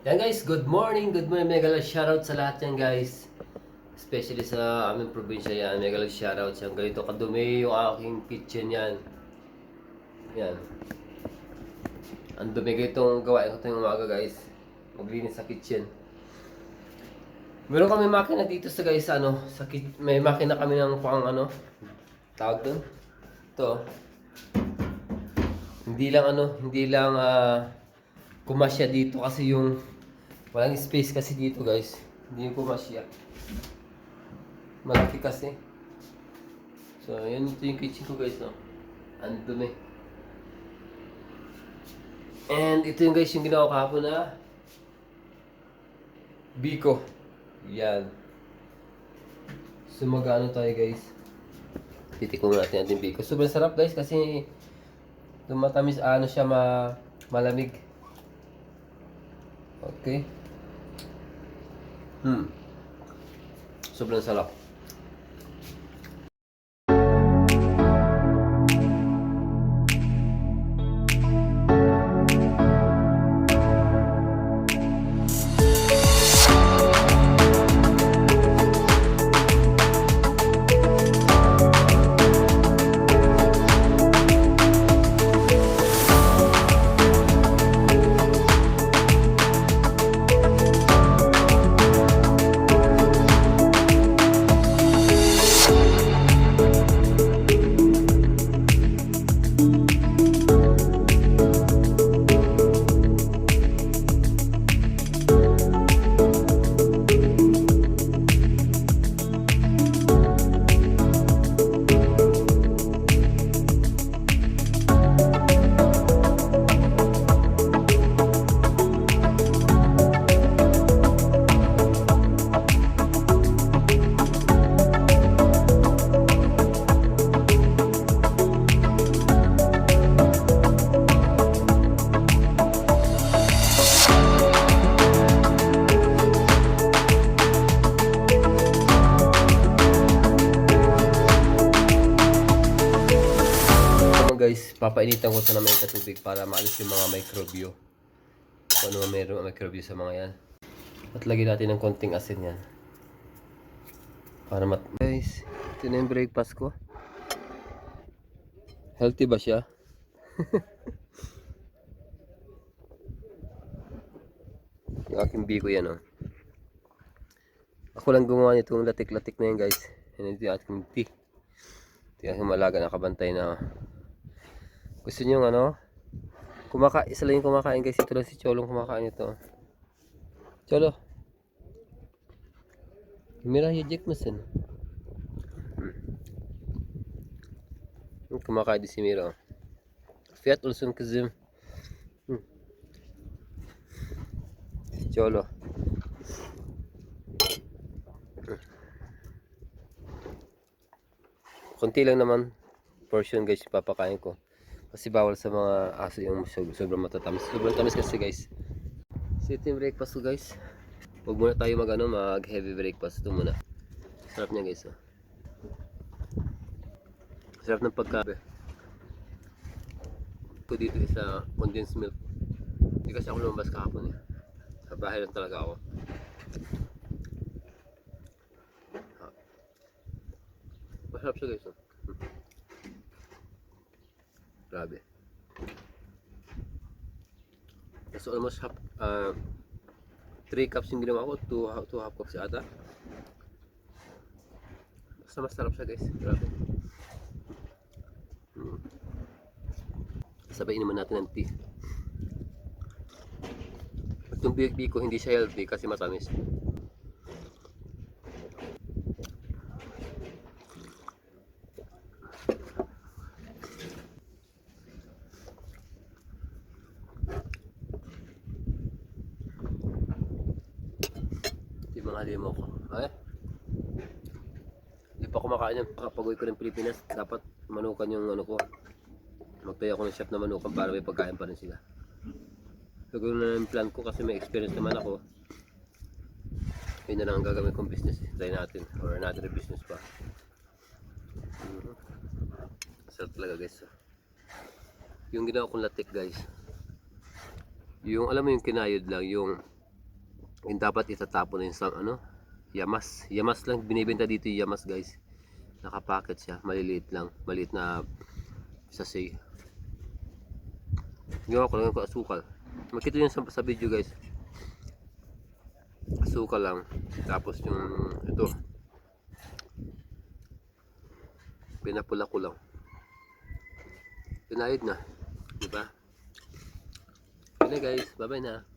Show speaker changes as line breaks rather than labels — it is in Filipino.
Yan guys, good morning, mega shoutout sa lahat yan guys. Especially sa aming probinsya yan, mega shoutout yan. Ganito kadumi yung aking kitchen yan. Yan. Ang dumi itong gawain ko itong umaga guys. Maglinis sa kitchen. Meron kami makina dito sa guys, may makina kami ng pang tawag doon. Ito. Hindi lang kumasya dito kasi yung walang space kasi dito guys. Hindi yung kumasya. Malaki kasi. So, yan ito yung kitchen ko guys, no? Ang dumi. And ito yung guys yung ginawa kahapon na biko. Yan. So, mag-ano tayo guys. Titikman natin ating biko. Sobrang sarap guys kasi tumatamis siya malamig. Okay. Sobrang sarap. Guys, papainitan ko sa naman yung tubig para maalis yung mga microbio. Kung ano mayroong microbio sa mga yan. At lagyan natin ng konting asin yan. Para guys, ito na yung breakfast ko. Healthy ba siya? Yung aking biko yan, oh. Ako lang gumawa nitong latik-latik na yan guys. Yan yung ating tea. Ito yung aking malaga nakabantay na. Gusto nyo isa lang yung kumakain guys. Ito lang si Cholong kumakain ito. Cholo. Mira yajek masin. Kumakain din si Mira. Fiyat ulsun kızım. Cholo. Konti lang naman portion guys papakain ko. Kasi bawal sa mga aso yung sobrang matatamis. Sobrang tamis kasi guys. So ito yung breakfast ko guys. Huwag muna tayo mag heavy breakfast. Ito muna. Sarap niya guys. Oh. Sarap ng pagkabe. Ko dito sa condensed milk. Hindi kasi ako lumabas kahapon eh. Sa bahay lang talaga ako. Masarap siya guys. Oh. Grabe. So almost 3 cups yung ginawa ko, 2 half cups ata. Basta masarap siya guys. Grabe. Sabay naman natin ng tea. Itong biko hindi siya healthy kasi matamis. Mga limo ko. Ay? Hindi pa kumakain ng pag-uwi ko ng Pilipinas. Dapat manukan yung ko. Magtayo ako ng chef na manukan para may pagkain pa rin sila. So ganoon na yung plan ko kasi may experience naman ako. Yun na lang ang gagawin kong business. Try natin. Or another business pa. Sarap talaga guys. Yung ginawa kong latik guys. Yung alam mo yung kinayod lang. Yung Yung dapat itatapon na yung sa ano, yamas. Yamas lang binibenta dito yung yamas guys. Nakapacket siya, maliliit lang, maliit na sachet. Ginawa ko lang ko asukal. Makita nyo sa video guys. Asukal lang. Tapos yung ito, pinapula ko lang. Pinahid na. Diba? Okay guys, bye bye na.